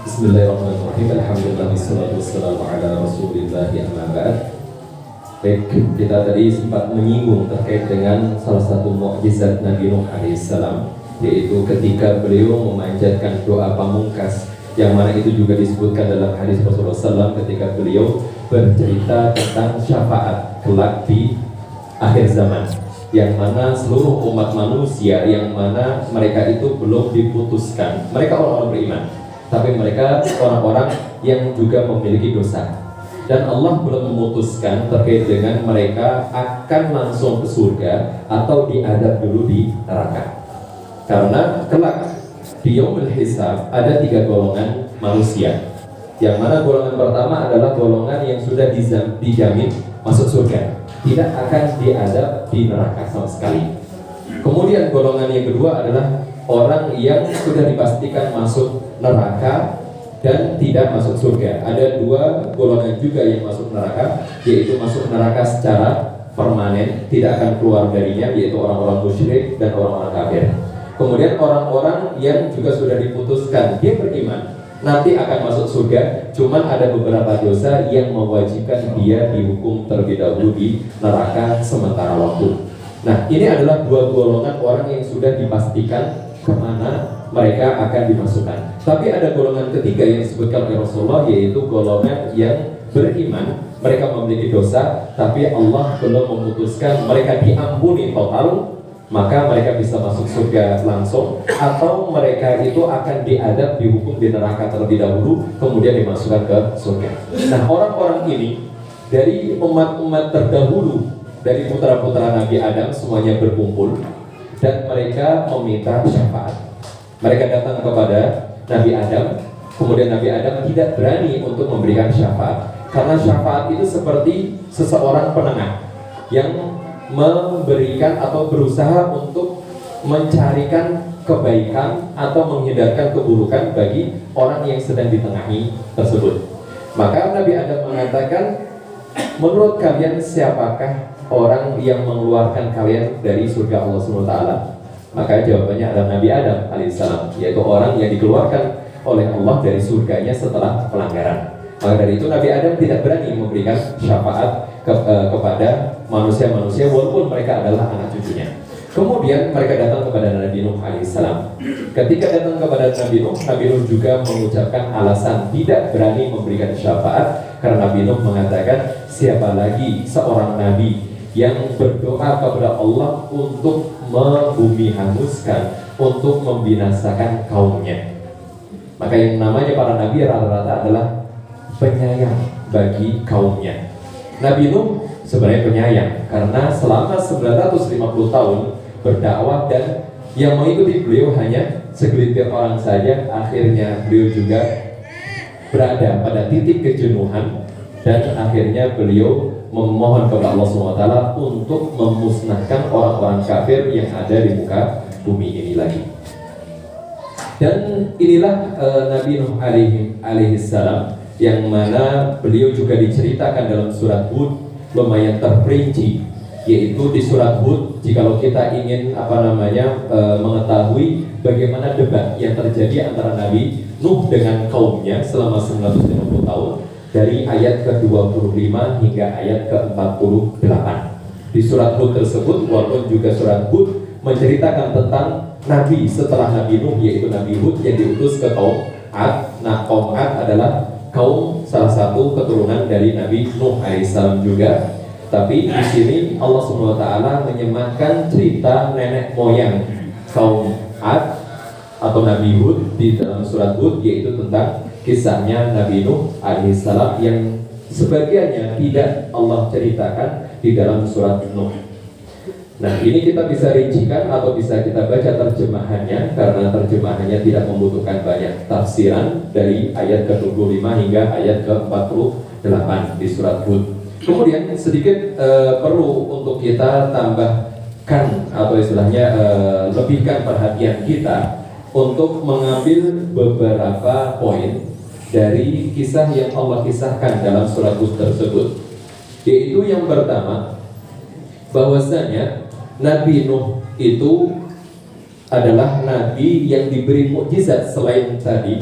Bismillahirrahmanirrahim. Alhamdulillah wassalatu wassalamu ala Rasulillah amma ba'd. Baik, kita tadi sempat menyinggung terkait dengan salah satu mukjizat Nabi Nuh alaihissalam, yaitu ketika beliau memanjatkan doa pamungkas, yang mana itu juga disebutkan dalam hadis Rasulullah SAW ketika beliau bercerita tentang syafaat kelak di akhir zaman, yang mana seluruh umat manusia yang mana mereka itu belum diputuskan, mereka orang-orang beriman, tapi mereka orang-orang yang juga memiliki dosa, dan Allah belum memutuskan terkait dengan mereka akan langsung ke surga atau diadab dulu di neraka. Karena kelak di yaumul hisab ada 3 golongan manusia, yang mana golongan pertama adalah golongan yang sudah dijamin masuk surga, tidak akan diadab di neraka sama sekali. Kemudian golongan yang kedua adalah orang yang sudah dipastikan masuk neraka dan tidak masuk surga. Ada 2 golongan juga yang masuk neraka, yaitu masuk neraka secara permanen, tidak akan keluar darinya, yaitu orang-orang musyrik dan orang-orang kafir. Kemudian orang-orang yang juga sudah diputuskan dia beriman, nanti akan masuk surga, cuman ada beberapa dosa yang mewajibkan dia dihukum terlebih dahulu di neraka sementara waktu. Nah, ini adalah 2 golongan orang yang sudah dipastikan kemana mereka akan dimasukkan. Tapi ada golongan ketiga yang disebutkan oleh Rasulullah, yaitu golongan yang beriman, mereka memiliki dosa, tapi Allah belum memutuskan mereka diampuni total, maka mereka bisa masuk surga langsung, atau mereka itu akan diadab, dihukum di neraka terlebih dahulu, kemudian dimasukkan ke surga. Nah, orang-orang ini dari umat-umat terdahulu, dari putra-putra Nabi Adam semuanya berkumpul, dan mereka meminta syafaat. Mereka datang kepada Nabi Adam, kemudian Nabi Adam tidak berani untuk memberikan syafaat, karena syafaat itu seperti seseorang penengah yang memberikan atau berusaha untuk mencarikan kebaikan atau menghindarkan keburukan bagi orang yang sedang ditengahi tersebut. Maka Nabi Adam mengatakan, menurut kalian siapakah orang yang mengeluarkan kalian dari surga Allah SWT? Maka jawabannya adalah Nabi Adam alaihissalam, yaitu orang yang dikeluarkan oleh Allah dari surganya setelah pelanggaran. Maka dari itu Nabi Adam tidak berani memberikan syafaat kepada manusia-manusia walaupun mereka adalah anak cucunya. Kemudian mereka datang kepada Nabi Nuh alaihissalam. Ketika datang kepada Nabi Nuh juga mengucapkan alasan tidak berani memberikan syafaat, karena Nabi Nuh mengatakan, siapa lagi seorang nabi yang berdoa kepada Allah untuk membumi hanguskan, untuk membinasakan kaumnya. Maka yang namanya para nabi rata-rata adalah penyayang bagi kaumnya. Nabi Nuh sebenarnya penyayang karena selama 950 tahun berdakwah dan yang mengikuti beliau hanya segelintir orang saja. Akhirnya beliau juga berada pada titik kejenuhan dan akhirnya beliau memohon kepada Allah SWT untuk memusnahkan orang-orang kafir yang ada di muka bumi ini lagi. Dan inilah Nabi Nuh alaihi salam, yang mana beliau juga diceritakan dalam surat Hud lumayan terperinci, yaitu di surat Hud. Jikalau kita ingin mengetahui bagaimana debat yang terjadi antara Nabi Nuh dengan kaumnya selama 950 tahun, dari ayat ke-25 hingga ayat ke-48 di surat Hud tersebut. Walaupun juga surat Hud menceritakan tentang Nabi setelah Nabi Nuh, yaitu Nabi Hud yang diutus ke kaum Ad. Nah, kaum Ad adalah kaum salah satu keturunan dari Nabi Nuh alaihissalam juga. Tapi di sini Allah SWT menyematkan cerita nenek moyang kaum Ad atau Nabi Hud di dalam surat Hud, yaitu tentang kisahnya Nabi Nuh alaihissalam yang sebagiannya tidak Allah ceritakan di dalam surat Nuh. Nah, ini kita bisa rincikan atau bisa kita baca terjemahannya, karena terjemahannya tidak membutuhkan banyak tafsiran dari ayat ke-25 hingga ayat ke-48 di surat Hud. Kemudian sedikit perlu untuk kita tambahkan atau istilahnya lebihkan perhatian kita untuk mengambil beberapa poin dari kisah yang Allah kisahkan dalam surat Hud tersebut, yaitu yang pertama, bahwasanya Nabi Nuh itu adalah nabi yang diberi mukjizat selain tadi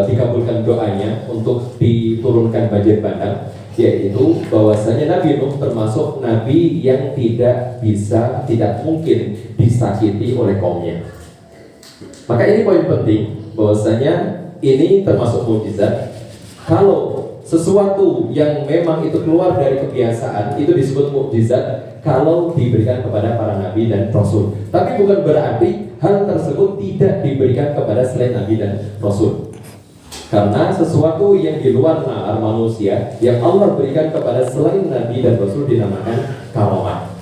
dikabulkan doanya untuk diturunkan banjir bandang, yaitu bahwasanya Nabi Nuh termasuk nabi yang tidak mungkin disakiti oleh kaumnya. Maka ini poin penting, bahwasanya ini termasuk mukjizat. Kalau sesuatu yang memang itu keluar dari kebiasaan itu disebut mukjizat kalau diberikan kepada para nabi dan rasul. Tapi bukan berarti hal tersebut tidak diberikan kepada selain nabi dan rasul. Karena sesuatu yang di luar nalar manusia yang Allah berikan kepada selain nabi dan rasul dinamakan karamah.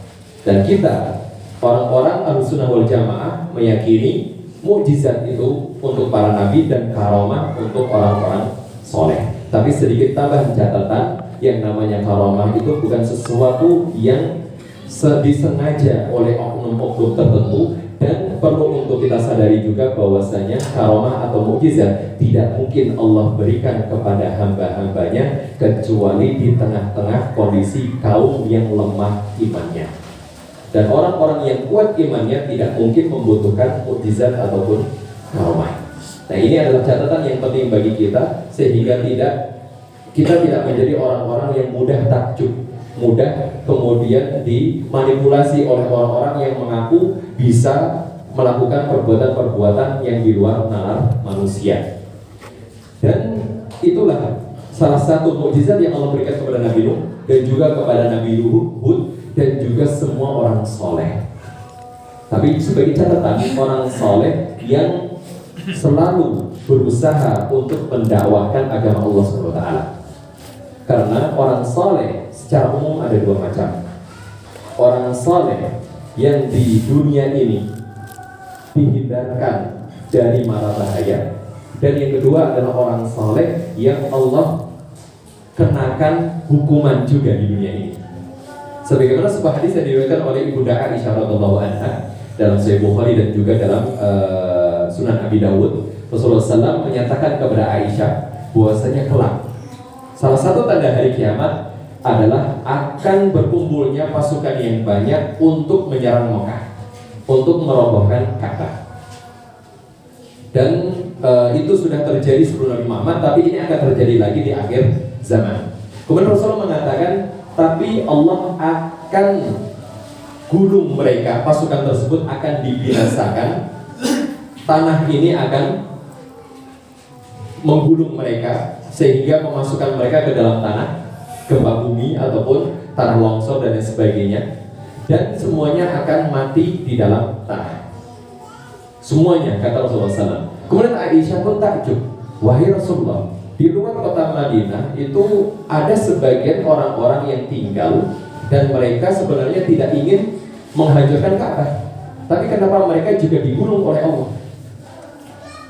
Dan kita orang-orang Ahlussunnah wal Jamaah meyakini mukjizat itu untuk para nabi dan karamah untuk orang-orang soleh. Tapi sedikit tambahan catatan, yang namanya karamah itu bukan sesuatu yang disengaja oleh oknum-oknum tertentu, dan perlu untuk kita sadari juga bahwasanya karamah atau mukjizat tidak mungkin Allah berikan kepada hamba-hambanya kecuali di tengah-tengah kondisi kaum yang lemah imannya. Dan orang-orang yang kuat imannya tidak mungkin membutuhkan mukjizat ataupun karamah. Nah, ini adalah catatan yang penting bagi kita, sehingga kita tidak menjadi orang-orang yang mudah takjub, mudah kemudian dimanipulasi oleh orang-orang yang mengaku bisa melakukan perbuatan-perbuatan yang di luar nalar manusia. Dan itulah salah satu mukjizat yang Allah berikan kepada Nabi Nuh dan juga kepada Nabi Hud dan juga semua orang soleh. Tapi sebagai catatan, orang soleh yang selalu berusaha untuk mendakwahkan agama Allah SWT. Karena orang soleh secara umum ada dua macam. Orang soleh yang di dunia ini dihindarkan dari mara bahaya, dan yang kedua adalah orang soleh yang Allah kenakan hukuman juga di dunia ini. Sebagaimana sebuah hadis yang diriwayatkan oleh Ibunda Aisyah radhiyallahu anha dalam Sahih Bukhari dan juga dalam Sunan Abi Dawud, Rasulullah SAW menyatakan kepada Aisyah bahwasanya kelak salah satu tanda hari kiamat adalah akan berkumpulnya pasukan yang banyak untuk menyerang Mekah, untuk merobohkan Ka'bah. Dan itu sudah terjadi sebelum Nabi Muhammad, tapi ini akan terjadi lagi di akhir zaman. Kemudian Rasulullah mengatakan, tapi Allah akan gulung mereka, pasukan tersebut akan dibinasakan, tanah ini akan menggulung mereka sehingga memasukkan mereka ke dalam tanah, gempa bumi ataupun tanah longsor dan lain sebagainya, dan semuanya akan mati di dalam tanah. Semuanya, kata Rasulullah SAW. Kemudian Aisyah pun takjub, wahai Rasulullah, di luar kota Madinah itu ada sebagian orang-orang yang tinggal dan mereka sebenarnya tidak ingin menghancurkan Ka'bah, tapi kenapa mereka juga digulung oleh Allah?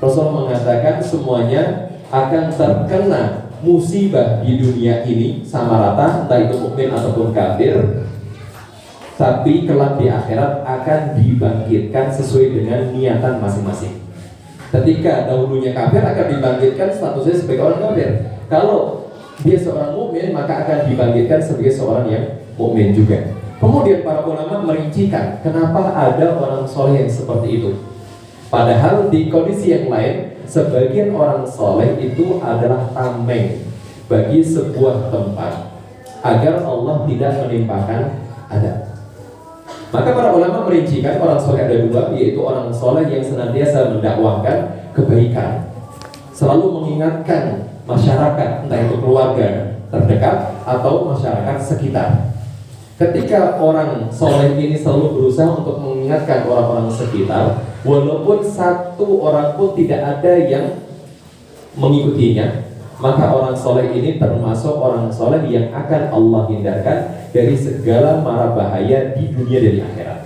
Rasulullah mengatakan semuanya akan terkena musibah di dunia ini sama rata, entah itu mukmin ataupun kafir, tapi kelak di akhirat akan dibangkitkan sesuai dengan niatan masing-masing. Ketika dahulunya kafir akan dibangkitkan statusnya sebagai orang kafir. Kalau dia seorang mukmin maka akan dibangkitkan sebagai seorang yang mukmin juga. Kemudian para ulama merincikan kenapa ada orang soleh yang seperti itu. Padahal di kondisi yang lain sebagian orang soleh itu adalah tameng bagi sebuah tempat agar Allah tidak menimpakan adab. Maka para ulama merincikan orang soleh ada dua, yaitu orang soleh yang senantiasa mendakwahkan kebaikan, selalu mengingatkan masyarakat, entah itu keluarga terdekat atau masyarakat sekitar. Ketika orang soleh ini selalu berusaha untuk mengingatkan orang-orang sekitar, walaupun satu orang pun tidak ada yang mengikutinya, maka orang soleh ini termasuk orang soleh yang akan Allah hindarkan dari segala mara bahaya di dunia dan di akhirat.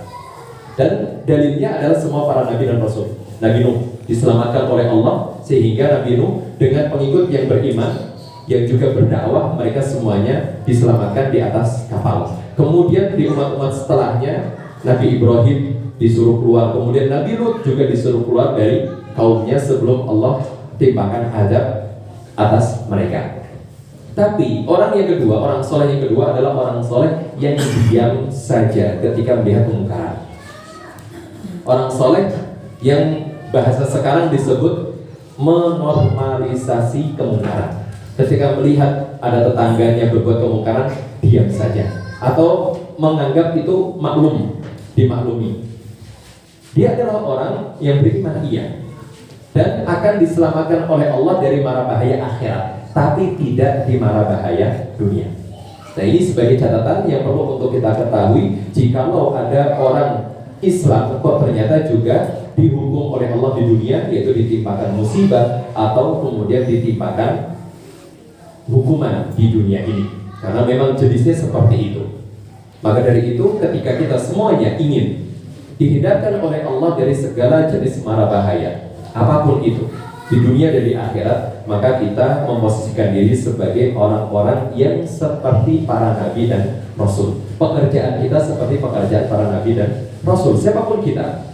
Dan dalilnya adalah semua para nabi dan rasul. Nabi Nuh diselamatkan oleh Allah, sehingga Nabi Nuh dengan pengikut yang beriman yang juga berdakwah, mereka semuanya diselamatkan di atas kapal. Kemudian di umat-umat setelahnya, Nabi Ibrahim disuruh keluar, kemudian Nabi Lut juga disuruh keluar dari kaumnya sebelum Allah timpakan azab atas mereka. Tapi orang yang kedua, orang soleh yang kedua adalah orang soleh yang diam saja ketika melihat kemungkaran. Orang soleh yang bahasa sekarang disebut menormalisasi kemungkaran. Ketika melihat ada tetangganya berbuat kemungkaran, diam saja, atau menganggap itu maklum, dimaklumi. Dia adalah orang yang beriman, iya, dan akan diselamatkan oleh Allah dari mara bahaya akhirat, tapi tidak di mara bahaya dunia. Nah, ini sebagai catatan yang perlu untuk kita ketahui. Jikalau ada orang Islam kok ternyata juga dihukum oleh Allah di dunia, yaitu ditimpakan musibah atau kemudian ditimpakan hukuman di dunia ini, karena memang jenisnya seperti itu. Maka dari itu, ketika kita semuanya ingin dihindarkan oleh Allah dari segala jenis mara bahaya apapun itu di dunia dan di akhirat, maka kita memposisikan diri sebagai orang-orang yang seperti para nabi dan rasul. Pekerjaan kita seperti pekerjaan para nabi dan rasul. Siapapun kita,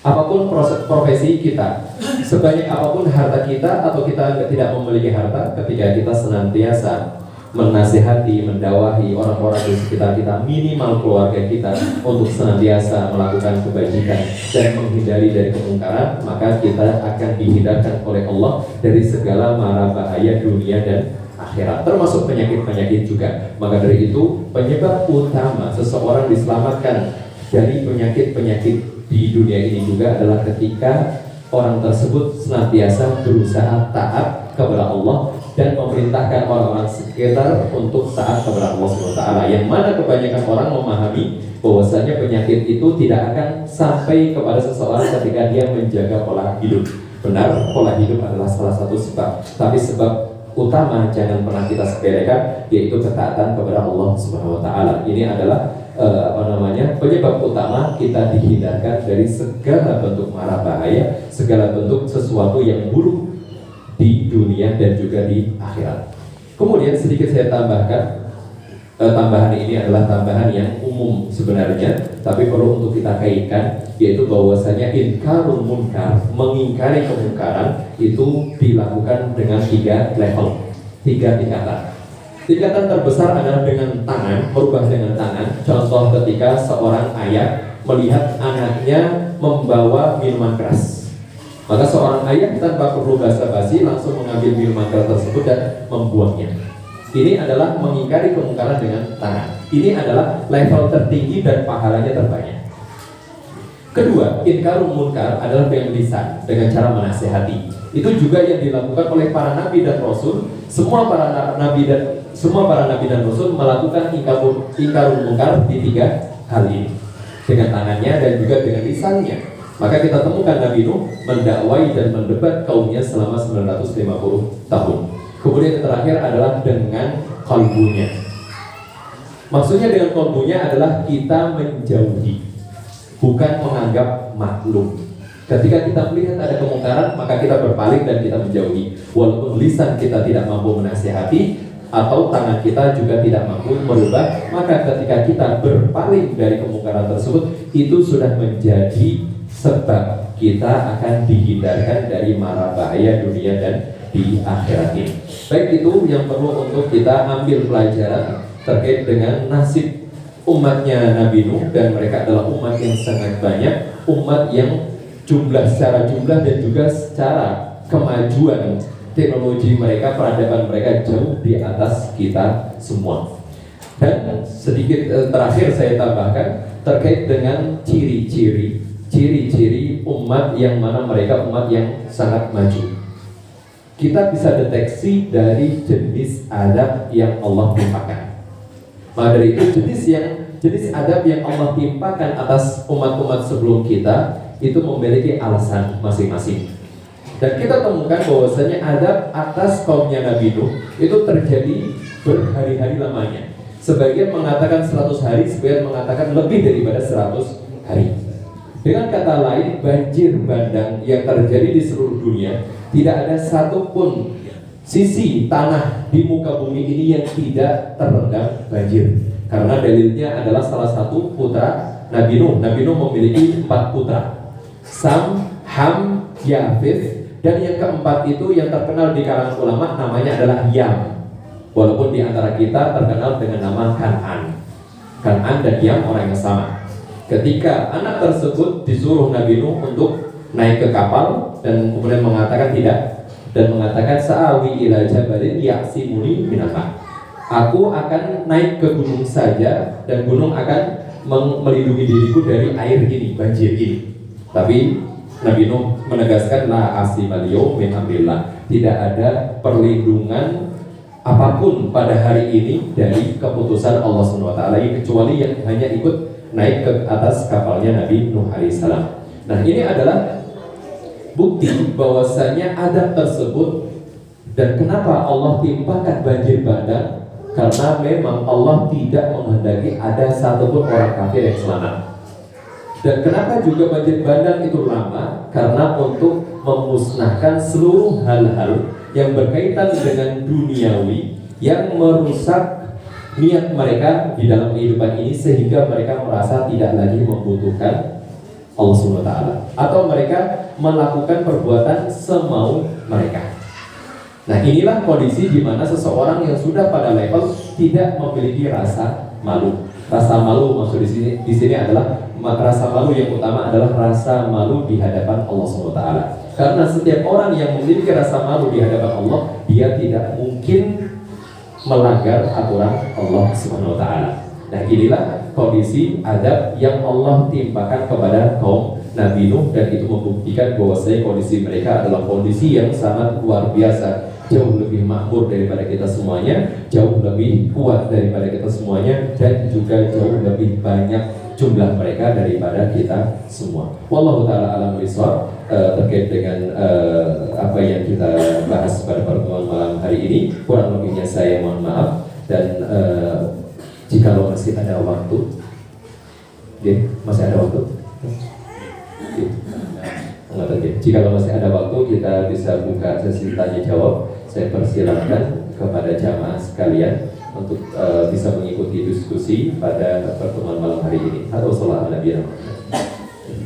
apapun profesi kita, sebanyak apapun harta kita atau kita tidak memiliki harta, ketika kita senantiasa menasihati, mendawahi orang-orang di sekitar kita, minimal keluarga kita, untuk senantiasa melakukan kebajikan dan menghindari dari kemungkaran, maka kita akan dihindarkan oleh Allah dari segala mara bahaya dunia dan akhirat, termasuk penyakit-penyakit juga. Maka dari itu, penyebab utama seseorang diselamatkan dari penyakit-penyakit di dunia ini juga adalah ketika orang tersebut senantiasa berusaha taat kepada Allah dan memerintahkan orang-orang sekitar untuk taat kepada Allah SWT. Yang mana kebanyakan orang memahami bahwasanya penyakit itu tidak akan sampai kepada seseorang ketika dia menjaga pola hidup. Benar, pola hidup adalah salah satu sebab, tapi sebab utama jangan pernah kita sepelekan, yaitu ketaatan kepada Allah SWT. Ini adalah penyebab utama kita dihindarkan dari segala bentuk mara bahaya, segala bentuk sesuatu yang buruk di dunia dan juga di akhirat. Kemudian sedikit saya tambahkan, tambahan ini adalah tambahan yang umum sebenarnya, tapi perlu untuk kita kaitkan, yaitu bahwasanya inkarul munkar, mengingkari kemungkaran, itu dilakukan dengan 3 level, 3 tingkatan. Tingkatan terbesar adalah dengan tangan, merubah dengan tangan. Contoh ketika seorang ayah melihat anaknya membawa minuman keras, maka seorang ayah tanpa perlu basa-basi langsung mengambil minuman keras tersebut dan membuangnya. Ini adalah mengingkari kemungkaran dengan tangan. Ini adalah level tertinggi dan pahalanya terbanyak. Kedua, inkarul munkar adalah dengan lisan, dengan cara menasehati. Itu juga yang dilakukan oleh para nabi dan rasul. Semua para nabi dan rasul melakukan inkarul munkar di 3 hal ini, dengan tangannya dan juga dengan lisannya. Maka kita temukan Nabi Nuh mendakwai dan mendebat kaumnya selama 950 tahun. Kemudian yang terakhir adalah dengan qalbunya. Maksudnya dengan qalbunya adalah kita menjauhi, bukan menganggap maklum. Ketika kita melihat ada kemungkaran, maka kita berpaling dan kita menjauhi. Walaupun lisan kita tidak mampu menasihati atau tangan kita juga tidak mampu merubah, maka ketika kita berpaling dari kemungkaran tersebut, itu sudah menjadi sebab kita akan dihindarkan dari mara bahaya dunia dan di akhirat ini. Baik, itu yang perlu untuk kita ambil pelajaran terkait dengan nasib umatnya Nabi Nuh, dan mereka adalah umat yang sangat banyak, umat yang secara jumlah dan juga secara kemajuan teknologi mereka, peradaban mereka jauh di atas kita semua. Dan sedikit terakhir saya tambahkan terkait dengan ciri-ciri umat yang mana mereka umat yang sangat maju. Kita bisa deteksi dari jenis adab yang Allah timpakan. Maka dari itu jenis adab yang Allah timpakan atas umat-umat sebelum kita itu memiliki alasan masing-masing. Dan kita temukan bahwasanya adab atas kaumnya Nabi Nuh itu terjadi berhari-hari lamanya. Sebagian mengatakan 100 hari, sebagian mengatakan lebih daripada 100 hari. Dengan kata lain, banjir bandang yang terjadi di seluruh dunia, tidak ada satupun sisi tanah di muka bumi ini yang tidak terendam banjir. Karena dalilnya adalah salah satu putra Nabi Nuh. Nabi Nuh memiliki 4 putra, Sam, Ham, Yafith, dan yang keempat itu yang terkenal di kalangan ulama namanya adalah Yam. Walaupun di antara kita terkenal dengan nama Kan'an. Kan'an dan Yam orang yang sama. Ketika anak tersebut disuruh Nabi Nuh untuk naik ke kapal dan kemudian mengatakan tidak, dan mengatakan sa'awi ila jabalin ya'simuni minal ma'. Aku akan naik ke gunung saja dan gunung akan melindungi diriku dari air ini, banjir ini. Tapi Nabi Nuh menegaskan la asimal yaum min amrillah. Tidak ada perlindungan apapun pada hari ini dari keputusan Allah SWT, kecuali yang hanya ikut naik ke atas kapalnya Nabi Nuh alaihissalam. Nah, ini adalah bukti bahwasanya adab tersebut. Dan kenapa Allah timpakan banjir bandang? Karena memang Allah tidak menghendaki ada satupun orang kafir yang selamat. Dan kenapa juga banjir bandang itu lama? Karena untuk memusnahkan seluruh hal-hal yang berkaitan dengan duniawi yang merusak niat mereka di dalam kehidupan ini, sehingga mereka merasa tidak lagi membutuhkan Allah SWT, atau mereka melakukan perbuatan semau mereka. Nah, inilah kondisi di mana seseorang yang sudah pada level tidak memiliki rasa malu. Rasa malu maksud di sini adalah rasa malu yang utama adalah rasa malu di hadapan Allah SWT. Karena setiap orang yang memiliki rasa malu di hadapan Allah, dia tidak mungkin melanggar aturan Allah SWT. Nah, inilah kondisi adab yang Allah timpakan kepada kaum Nabi Nuh, dan itu membuktikan bahwasanya kondisi mereka adalah kondisi yang sangat luar biasa, jauh lebih makmur daripada kita semuanya, jauh lebih kuat daripada kita semuanya, dan juga jauh lebih banyak jumlah mereka daripada kita semua. Wallahu ta'ala alam bishawab. Terkait dengan apa yang kita bahas pada pertemuan malam hari ini, kurang lebihnya saya mohon maaf. Dan jikalau masih ada waktu, masih ada waktu, jikalau masih ada waktu, kita bisa buka sesi tanya jawab. Saya persilakan kepada jamaah sekalian untuk bisa mengikuti diskusi pada pertemuan malam hari ini. Assalamualaikum warahmatullahi wabarakatuh.